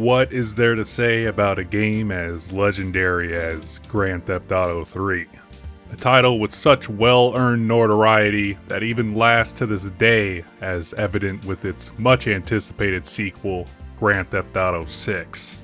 What is there to say about a game as legendary as Grand Theft Auto 3? A title with such well-earned notoriety that even lasts to this day, as evident with its much-anticipated sequel, Grand Theft Auto 6.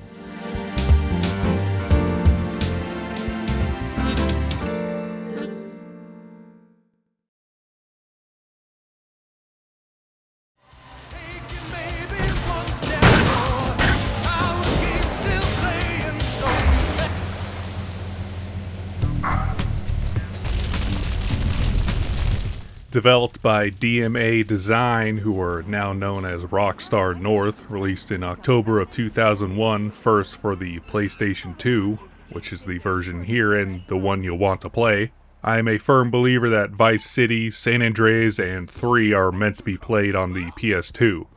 Developed by DMA Design, who are now known as Rockstar North, released in October of 2001, first for the PlayStation 2, which is the version here and the one you'll want to play. I am a firm believer that Vice City, San Andreas, and 3 are meant to be played on the PS2.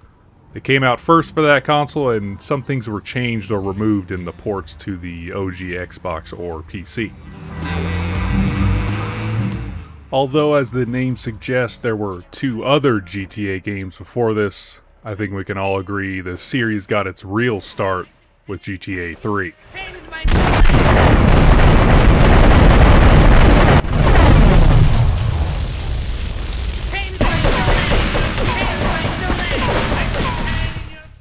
They came out first for that console, and some things were changed or removed in the ports to the OG Xbox or PC. Although, as the name suggests, there were 2 other GTA games before this, I think we can all agree the series got its real start with GTA 3.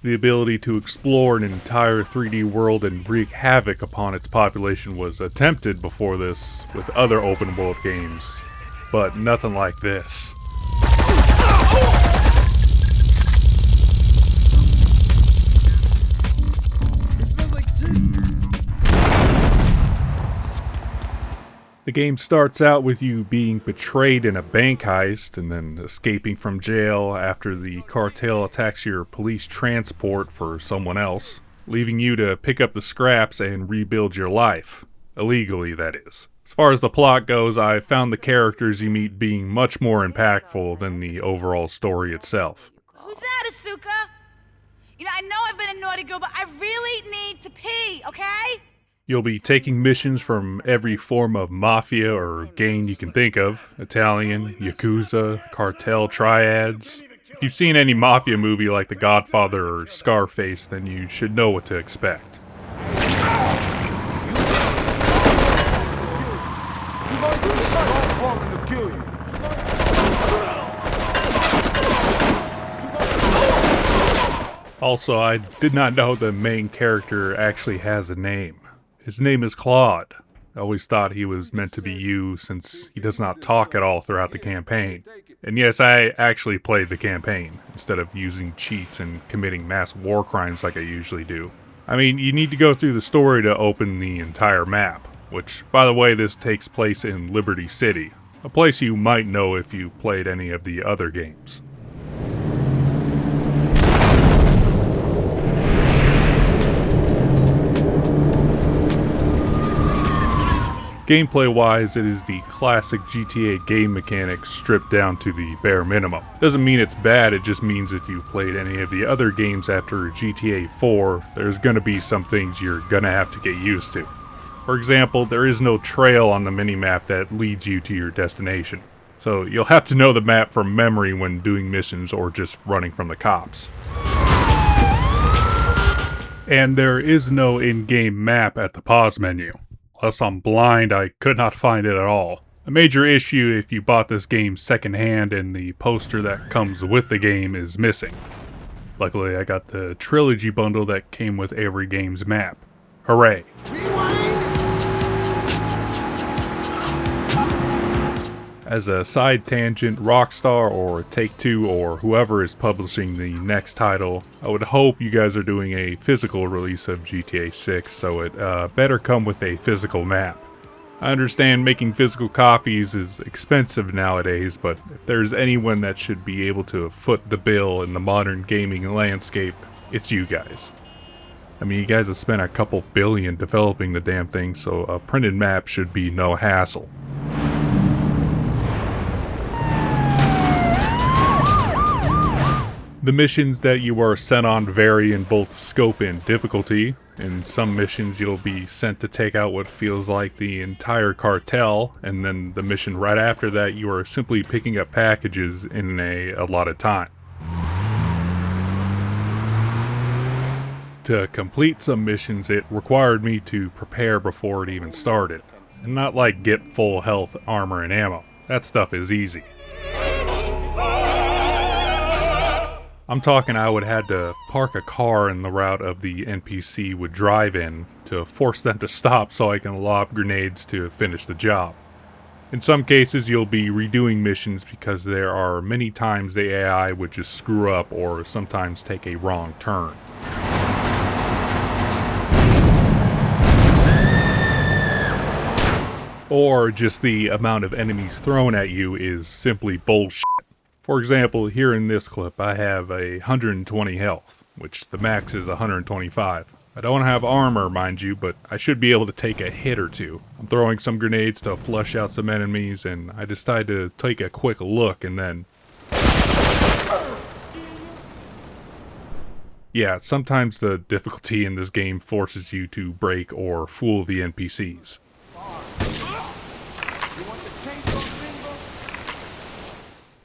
The ability to explore an entire 3D world and wreak havoc upon its population was attempted before this with other open world games, but nothing like this. The game starts out with you being betrayed in a bank heist and then escaping from jail after the cartel attacks your police transport for someone else, leaving you to pick up the scraps and rebuild your life. Illegally, that is. As far as the plot goes, I found the characters you meet being much more impactful than the overall story itself. Who's that, Asuka? I know I've been a naughty girl, but I really need to pee, okay? You'll be taking missions from every form of mafia or gang you can think of. Italian, Yakuza, cartel triads. If you've seen any mafia movie like The Godfather or Scarface, then you should know what to expect. Also, I did not know the main character actually has a name. His name is Claude. I always thought he was meant to be you since he does not talk at all throughout the campaign. And yes, I actually played the campaign instead of using cheats and committing mass war crimes like I usually do. I mean, you need to go through the story to open the entire map, which, by the way, this takes place in Liberty City, a place you might know if you played any of the other games. Gameplay-wise, it is the classic GTA game mechanic stripped down to the bare minimum. Doesn't mean it's bad, it just means if you played any of the other games after GTA 4, there's gonna be some things you're gonna have to get used to. For example, there is no trail on the minimap that leads you to your destination, so you'll have to know the map from memory when doing missions or just running from the cops. And there is no in-game map at the pause menu. Unless I'm blind, I could not find it at all. A major issue if you bought this game secondhand and the poster that comes with the game is missing. Luckily, I got the trilogy bundle that came with every game's map. Hooray! As a side tangent, Rockstar or Take-Two or whoever is publishing the next title, I would hope you guys are doing a physical release of GTA 6, so it better come with a physical map. I understand making physical copies is expensive nowadays, but if there's anyone that should be able to foot the bill in the modern gaming landscape, it's you guys. I mean, you guys have spent a couple billion developing the damn thing, so a printed map should be no hassle. The missions that you are sent on vary in both scope and difficulty. In some missions you'll be sent to take out what feels like the entire cartel, and then the mission right after that you are simply picking up packages in a allotted time. To complete some missions, it required me to prepare before it even started, and not like get full health, armor, and ammo. That stuff is easy. I'm talking I would have to park a car in the route of the NPC would drive in to force them to stop so I can lob grenades to finish the job. In some cases, you'll be redoing missions because there are many times the AI would just screw up or sometimes take a wrong turn. Or just the amount of enemies thrown at you is simply bullshit. For example, here in this clip, I have 120 health, which the max is 125. I don't have armor, mind you, but I should be able to take a hit or two. I'm throwing some grenades to flush out some enemies, and I decide to take a quick look, and then... Yeah, sometimes the difficulty in this game forces you to break or fool the NPCs.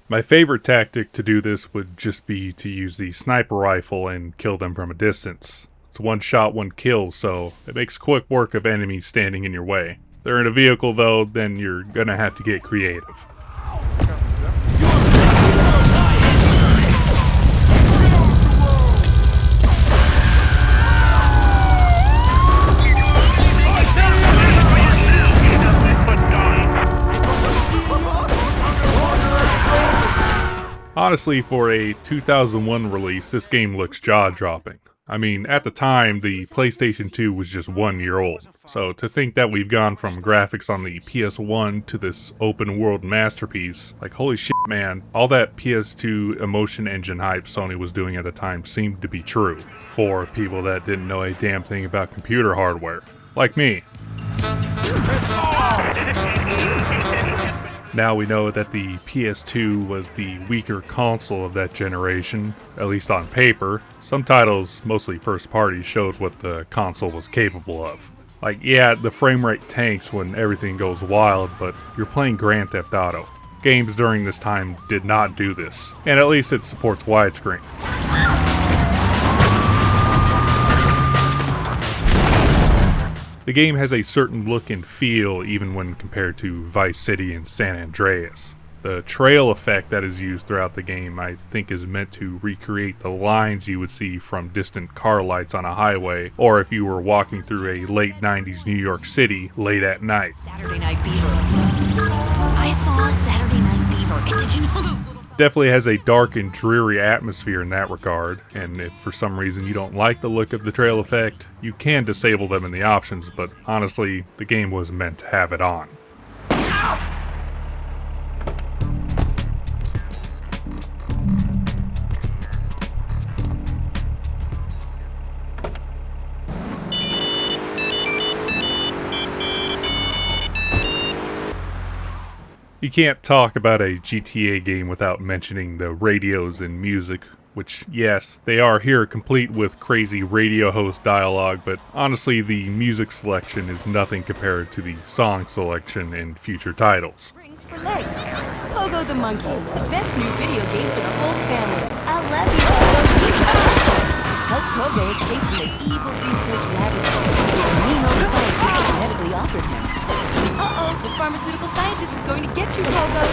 My favorite tactic to do this would just be to use the sniper rifle and kill them from a distance. It's one shot, one kill, so it makes quick work of enemies standing in your way. If they're in a vehicle though, then you're gonna have to get creative. Honestly, for a 2001 release, this game looks jaw-dropping. I mean, at the time, the PlayStation 2 was just 1 year old. So to think that we've gone from graphics on the PS1 to this open-world masterpiece, like holy shit man, all that PS2 emotion engine hype Sony was doing at the time seemed to be true. For people that didn't know a damn thing about computer hardware. Like me. Now we know that the PS2 was the weaker console of that generation, at least on paper. Some titles, mostly first party, showed what the console was capable of. Like, yeah, the frame rate tanks when everything goes wild, but you're playing Grand Theft Auto. Games during this time did not do this, and at least it supports widescreen. The game has a certain look and feel even when compared to Vice City and San Andreas. The trail effect that is used throughout the game I think is meant to recreate the lines you would see from distant car lights on a highway, or if you were walking through a late 90s New York City late at night. Saturday Night Fever. I saw Saturday Night Fever, and did you know those little... Definitely has a dark and dreary atmosphere in that regard, and if for some reason you don't like the look of the trail effect, you can disable them in the options, but honestly, the game was meant to have it on. You can't talk about a GTA game without mentioning the radios and music, which, yes, they are here complete with crazy radio host dialogue, but honestly the music selection is nothing compared to the song selection in future titles. Rings for legs. Pogo the Monkey, the best new video game for the whole family. I love you, Pogo. Help Pogo escape from the evil research laboratory that mean old scientist genetically altered him. Uh-oh, the pharmaceutical scientist is going to get you, Pogo.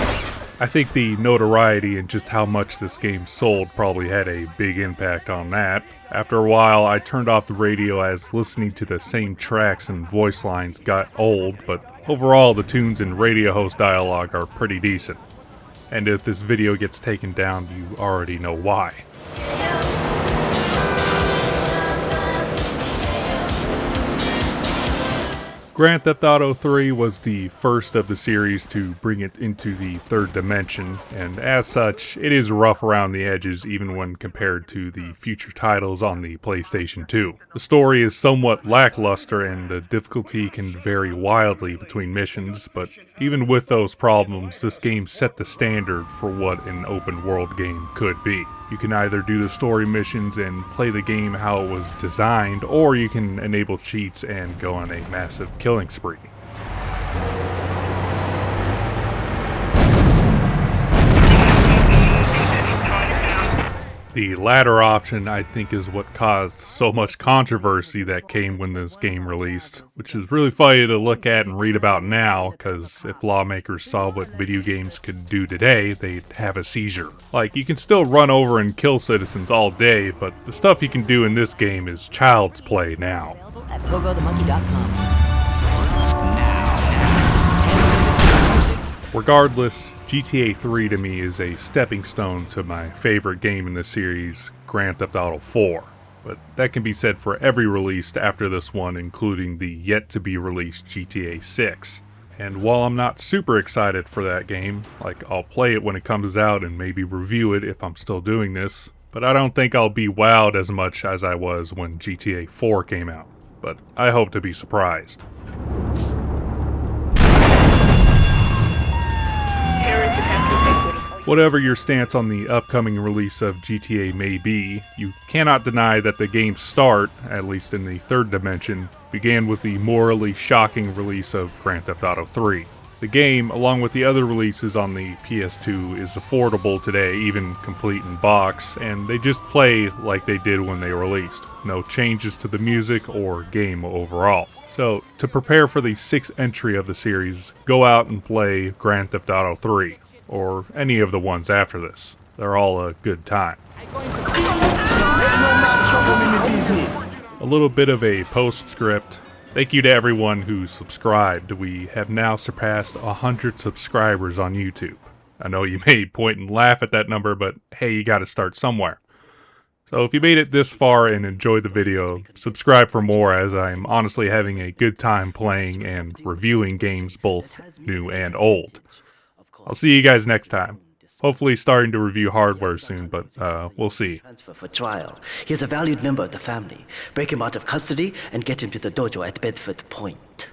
I think the notoriety and just how much this game sold probably had a big impact on that. After a while, I turned off the radio as listening to the same tracks and voice lines got old, but overall the tunes and radio host dialogue are pretty decent. And if this video gets taken down, you already know why. Grand Theft Auto 3 was the first of the series to bring it into the third dimension, and as such, it is rough around the edges even when compared to the future titles on the PlayStation 2. The story is somewhat lackluster and the difficulty can vary wildly between missions, but even with those problems, this game set the standard for what an open world game could be. You can either do the story missions and play the game how it was designed, or you can enable cheats and go on a massive killing spree. The latter option, I think, is what caused so much controversy that came when this game released, which is really funny to look at and read about now, because if lawmakers saw what video games could do today, they'd have a seizure. Like, you can still run over and kill citizens all day, but the stuff you can do in this game is child's play now. Available at pogothemonkey.com. Regardless, GTA 3 to me is a stepping stone to my favorite game in the series, Grand Theft Auto 4. But that can be said for every release after this one, including the yet-to-be-released GTA 6. And while I'm not super excited for that game, like I'll play it when it comes out and maybe review it if I'm still doing this, but I don't think I'll be wowed as much as I was when GTA 4 came out. But I hope to be surprised. Whatever your stance on the upcoming release of GTA may be, you cannot deny that the game's start, at least in the third dimension, began with the morally shocking release of Grand Theft Auto 3. The game, along with the other releases on the PS2, is affordable today, even complete in box, and they just play like they did when they released. No changes to the music or game overall. So, to prepare for the 6th entry of the series, go out and play Grand Theft Auto 3. Or any of the ones after this. They're all a good time. A little bit of a postscript. Thank you to everyone who subscribed. We have now surpassed 100 subscribers on YouTube. I know you may point and laugh at that number, but hey, you gotta start somewhere. So if you made it this far and enjoyed the video, subscribe for more, as I'm honestly having a good time playing and reviewing games both new and old. I'll see you guys next time. Hopefully starting to review hardware soon, but we'll see. Transfer for trial. He is a valued member of the family. Break him out of custody and get him to the dojo at Bedford Point.